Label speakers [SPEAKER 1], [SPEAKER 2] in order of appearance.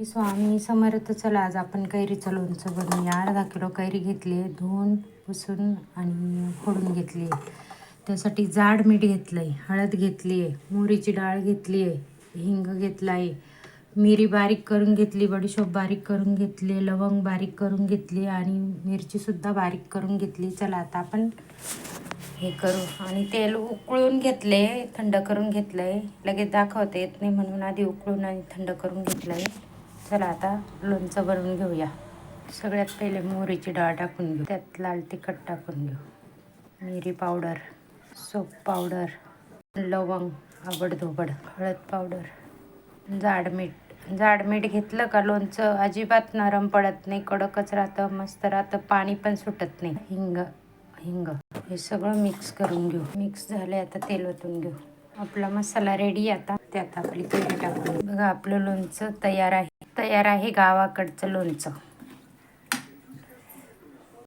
[SPEAKER 1] स्वामी समर्थ. चला आज आपण कैरीचं लोणचं बनवूया. अर्धा किलो कैरी घेतली आहे, धुवून पुसून आणि फोडून घेतली आहे. त्यासाठी जाड मीठ घेतलं आहे, हळद घेतली आहे, मोहरीची डाळ घेतली आहे, हिंग घेतला आहे, मिरी बारीक करून घेतली, बडीशोप बारीक करून घेतली, लवंग बारीक करून घेतली आणि मिरचीसुद्धा बारीक करून घेतली. चला आता आपण हे करू. आणि तेल उकळून घेतले, थंड करून घेतलं आहे. लगेच दाखवता येत नाही म्हणून आधी उकळून आणि थंड करून घेतलं आहे. चला आता लोणचं बनवून घेऊया. सगळ्यात पहिले मोहरीची डाळ टाकून घेऊ, त्यात लाल तिखट टाकून घेऊ, मिरी पावडर, सोप पावडर, लवंग आबडधोबड, हळद पावडर, जाड मीठ. जाड मीठ घेतलं का लोणचं अजिबात नरम पडत नाही, कडकच राहतं, मस्त राहतं, पाणी पण सुटत नाही. हिंग हे सगळं मिक्स करून घेऊ. मिक्स झाले आता तेल ओतून घेऊ. आपला मसाला रेडी. आता त्यात आपली कैरी टाकून बघा, आपलं लोणचं तयार आहे. गावाकडचं लोणचं.